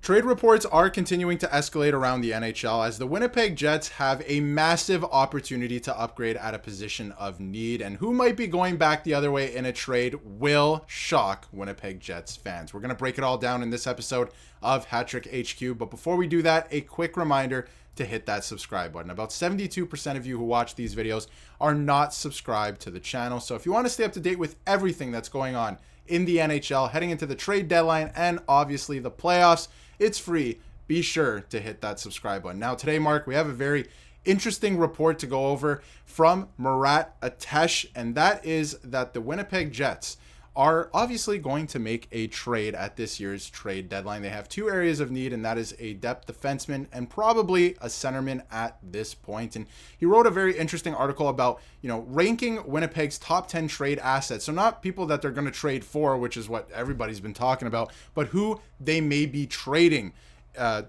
Trade reports are continuing to escalate around the NHL as the Winnipeg Jets have a massive opportunity to upgrade at a position of need, and who might be going back the other way in a trade will shock Winnipeg Jets fans. We're going to break it all down in this episode of Hattrick HQ, but before we do that, a quick reminder to hit that subscribe button. About 72% of you who watch these videos are not subscribed to the channel, so if you want to stay up to date with everything that's going on in the NHL, heading into the trade deadline and obviously the playoffs, it's free. Be sure to hit that subscribe button. Now today, Mark, we have a very interesting report to go over from Murat Atesh, and that is that the Winnipeg Jets are obviously going to make a trade at this year's trade deadline. They have two areas of need, and that is a depth defenseman and probably a centerman at this point. And he wrote a very interesting article about, ranking Winnipeg's top 10 trade assets. So not people that they're going to trade for, which is what everybody's been talking about, but who they may be trading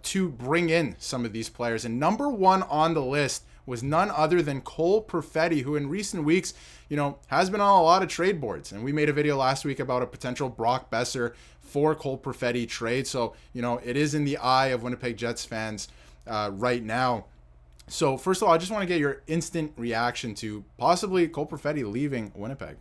to bring in some of these players. And number one on the list was none other than Cole Perfetti, who in recent weeks, has been on a lot of trade boards. And we made a video last week about a potential Brock Besser for Cole Perfetti trade. So, it is in the eye of Winnipeg Jets fans right now. So first of all, I just want to get your instant reaction to possibly Cole Perfetti leaving Winnipeg.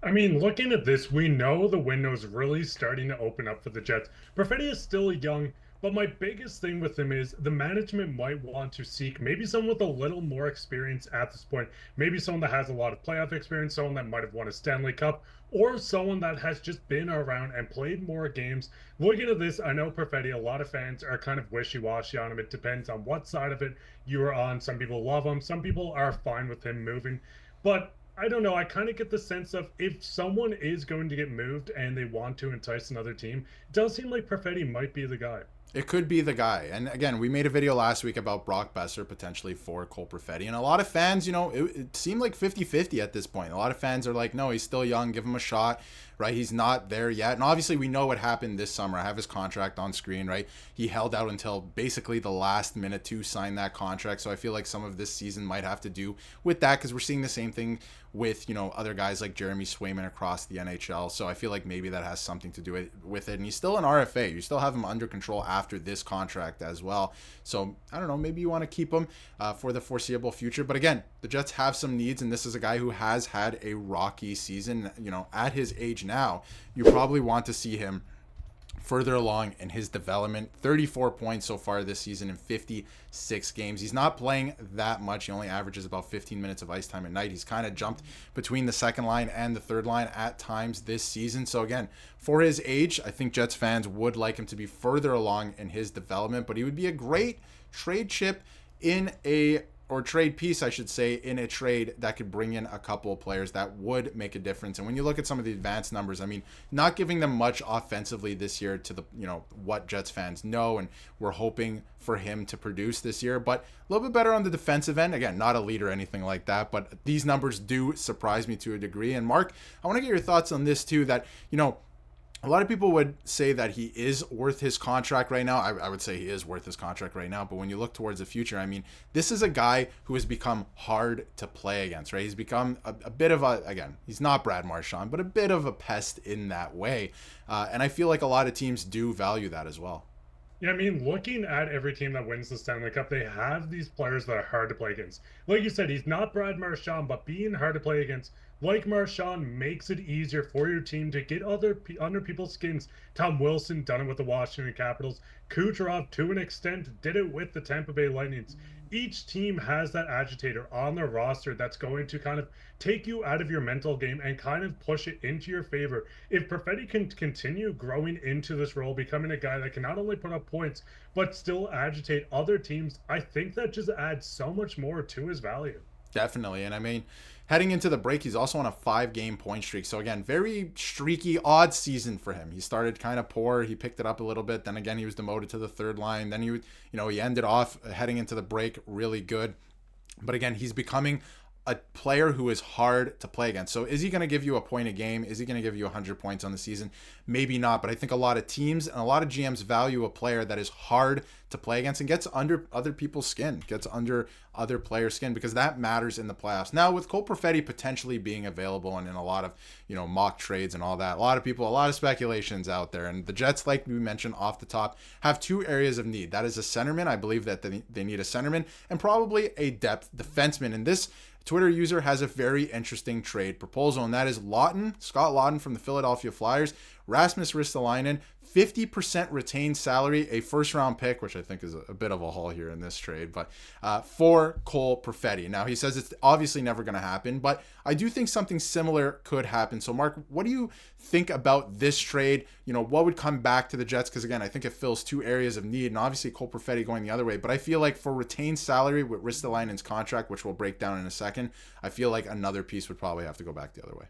I mean, looking at this, we know the window's really starting to open up for the Jets. Perfetti is still young, but my biggest thing with him is the management might want to seek maybe someone with a little more experience at this point. Maybe someone that has a lot of playoff experience, someone that might have won a Stanley Cup, or someone that has just been around and played more games. Looking at this, I know Perfetti, a lot of fans are kind of wishy-washy on him. It depends on what side of it you are on. Some people love him. Some people are fine with him moving. But I don't know. I kind of get the sense of if someone is going to get moved and they want to entice another team, it does seem like Perfetti might be the guy. It could be the guy. And again, we made a video last week about Brock Besser potentially for Cole Perfetti. And a lot of fans, it seemed like 50-50 at this point. A lot of fans are like, no, he's still young. Give him a shot, right? He's not there yet. And obviously we know what happened this summer. I have his contract on screen, right? He held out until basically the last minute to sign that contract. So I feel like some of this season might have to do with that because we're seeing the same thing with, other guys like Jeremy Swayman across the NHL. So I feel like maybe that has something to do with it. And he's still an RFA. You still have him under control after this contract as well. So I don't know, maybe you want to keep him for the foreseeable future. But again, the Jets have some needs, and this is a guy who has had a rocky season. At his age now, you probably want to see him further along in his development. 34 points so far this season in 56 games. He's not playing that much. He only averages about 15 minutes of ice time at night. He's kind of jumped between the second line and the third line at times this season. So again, for his age, I think Jets fans would like him to be further along in his development, but he would be a great trade chip or trade piece, I should say, in a trade that could bring in a couple of players that would make a difference. And when you look at some of the advanced numbers, I mean, not giving them much offensively this year to the, what Jets fans know, and we're hoping for him to produce this year, but a little bit better on the defensive end. Again, not a leader or anything like that, but these numbers do surprise me to a degree. And Mark, I want to get your thoughts on this too, that, a lot of people would say that he is worth his contract right now. I would say he is worth his contract right now. But when you look towards the future, I mean, this is a guy who has become hard to play against, right? He's become a bit of again, he's not Brad Marchand, but a bit of a pest in that way. And I feel like a lot of teams do value that as well. Yeah, I mean, looking at every team that wins the Stanley Cup, they have these players that are hard to play against. Like you said, he's not Brad Marchand, but being hard to play against, like Marchand, makes it easier for your team to get under people's skins. Tom Wilson done it with the Washington Capitals. Kucherov, to an extent, did it with the Tampa Bay Lightning. Each team has that agitator on their roster that's going to kind of take you out of your mental game and kind of push it into your favor. If Perfetti can continue growing into this role, becoming a guy that can not only put up points, but still agitate other teams, I think that just adds so much more to his value. Definitely. And I mean, heading into the break, he's also on a 5-game point streak. So again, very streaky, odd season for him. He started kind of poor. He picked it up a little bit. Then again, he was demoted to the third line. Then he ended off heading into the break really good. But again, he's becoming a player who is hard to play against. So is he going to give you a point a game? Is he going to give you 100 points on the season? Maybe not, but I think a lot of teams and a lot of GMs value a player that is hard to play against and gets under other people's skin, gets under other players' skin, because that matters in the playoffs. Now, with Cole Perfetti potentially being available and in a lot of, mock trades and all that, a lot of speculations out there. And the Jets, like we mentioned off the top, have two areas of need. That is a centerman. I believe that they need a centerman and probably a depth defenseman. And this Twitter user has a very interesting trade proposal, and that is Scott Lawton from the Philadelphia Flyers, Rasmus Ristolainen, 50% retained salary, a first-round pick, which I think is a bit of a haul here in this trade, but for Cole Perfetti. Now, he says it's obviously never going to happen, but I do think something similar could happen. So, Mark, what do you think about this trade? What would come back to the Jets? Because, again, I think it fills two areas of need, and obviously Cole Perfetti going the other way, but I feel like for retained salary with Ristolainen's contract, which we'll break down in a second, I feel like another piece would probably have to go back the other way.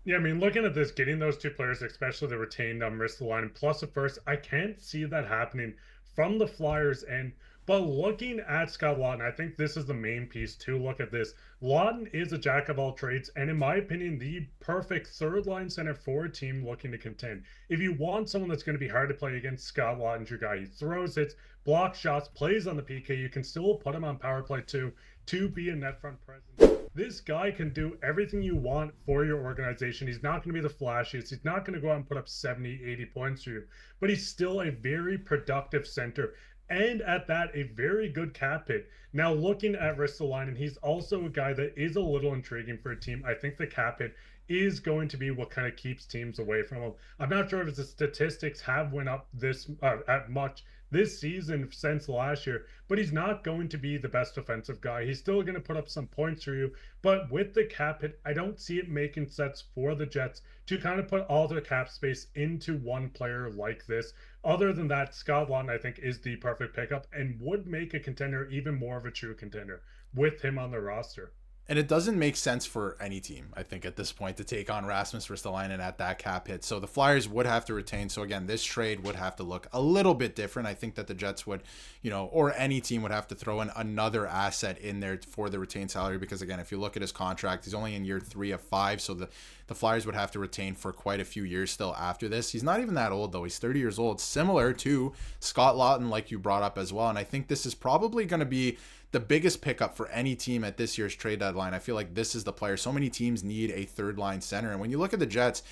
Yeah, I mean, looking at this, getting those two players, especially the retained Ristolainen plus a first, I can't see that happening from the Flyers end. But looking at Scott Lawton, I think this is the main piece to look at this. Lawton is a jack of all trades, and in my opinion, the perfect third-line center for a team looking to contend. If you want someone that's going to be hard to play against, Scott Lawton's your guy. He throws hits, blocks shots, plays on the PK. You can still put him on power play too to be a net front presence. This guy can do everything you want for your organization. He's not going to be the flashiest. He's not going to go out and put up 70, 80 points for you, but he's still a very productive center. And at that, a very good cap hit. Now, looking at Ristolainen, he's also a guy that is a little intriguing for a team. I think the cap hit is going to be what kind of keeps teams away from him. I'm not sure if the statistics have went up this at much this season since last year, but he's not going to be the best defensive guy. He's still going to put up some points for you, but with the cap hit, I don't see it making sense for the Jets to kind of put all their cap space into one player like this. Other than that, Scott Lawton, I think, is the perfect pickup and would make a contender even more of a true contender with him on the roster. And it doesn't make sense for any team, I think, at this point to take on Rasmus Ristolainen at that cap hit. So the Flyers would have to retain. So again, this trade would have to look a little bit different. I think that the Jets would, or any team would have to throw in another asset in there for the retained salary. Because again, if you look at his contract, he's only in year 3 of 5. So the Flyers would have to retain for quite a few years still after this. He's not even that old, though. He's 30 years old, similar to Scott Lawton, like you brought up as well. And I think this is probably going to be the biggest pickup for any team at this year's trade deadline. I feel like this is the player. So many teams need a third line center. And when you look at the Jets,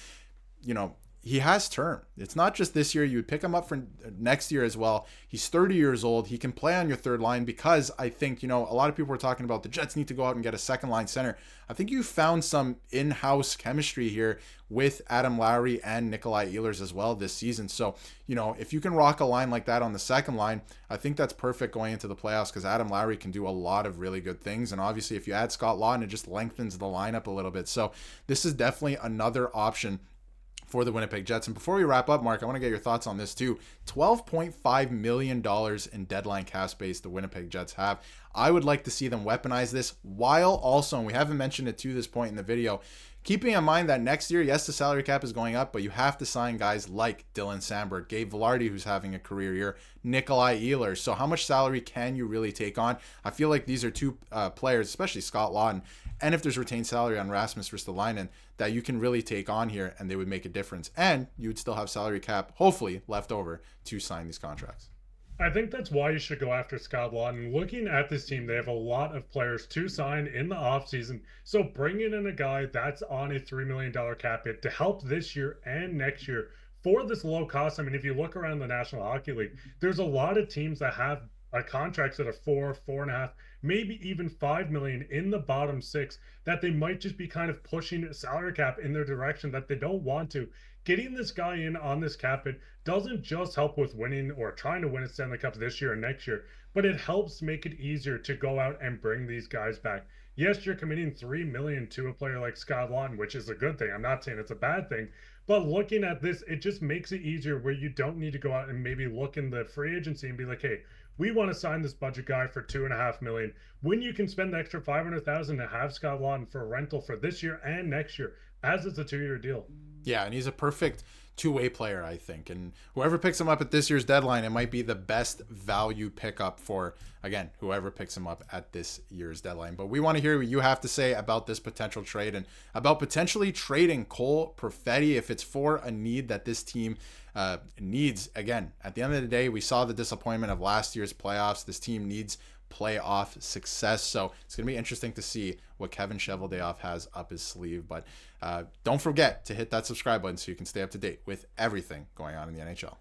he has term. It's not just this year. You would pick him up for next year as well. He's 30 years old. He can play on your third line because I think, a lot of people were talking about the Jets need to go out and get a second line center. I think you found some in-house chemistry here with Adam Lowry and Nikolai Ehlers as well this season. So, if you can rock a line like that on the second line, I think that's perfect going into the playoffs because Adam Lowry can do a lot of really good things. And obviously, if you add Scott Lawton, it just lengthens the lineup a little bit. So this is definitely another option for the Winnipeg Jets. And before we wrap up, Mark, I want to get your thoughts on this too. $12.5 million in deadline cap space the Winnipeg Jets have. I would like to see them weaponize this while also, and we haven't mentioned it to this point in the video, keeping in mind that next year, yes, the salary cap is going up, but you have to sign guys like Dylan Samberg, Gabe Vilardi, who's having a career year, Nikolai Ehlers. So how much salary can you really take on? I feel like these are two players, especially Scott Lawton, and if there's retained salary on Rasmus Ristolainen, that you can really take on here and they would make a difference. And you would still have salary cap, hopefully, left over to sign these contracts. I think that's why you should go after Scott Lawton. Looking at this team, they have a lot of players to sign in the offseason. So bringing in a guy that's on a $3 million cap hit to help this year and next year for this low cost. I mean, if you look around the National Hockey League, there's a lot of teams that have contracts that are 4.5, maybe even 5 million in the bottom 6 that they might just be kind of pushing salary cap in their direction that they don't want to. Getting this guy in on this cap hit doesn't just help with winning or trying to win a Stanley Cup this year and next year, but it helps make it easier to go out and bring these guys back. Yes, you're committing $3 million to a player like Scott Lawton, which is a good thing. I'm not saying it's a bad thing, but looking at this, it just makes it easier where you don't need to go out and maybe look in the free agency and be like, hey, we want to sign this budget guy for $2.5 million. When you can spend the extra $500,000 to have Scott Lawton for a rental for this year and next year, as it's a 2-year deal. Yeah, and he's a perfect two-way player, I think. And whoever picks him up at this year's deadline, it might be the best value pickup for, again, whoever picks him up at this year's deadline. But we want to hear what you have to say about this potential trade and about potentially trading Cole Perfetti if it's for a need that this team needs. Again, at the end of the day, we saw the disappointment of last year's playoffs. This team needs playoff success. So it's going to be interesting to see what Kevin Cheveldayoff has up his sleeve. But don't forget to hit that subscribe button so you can stay up to date with everything going on in the NHL.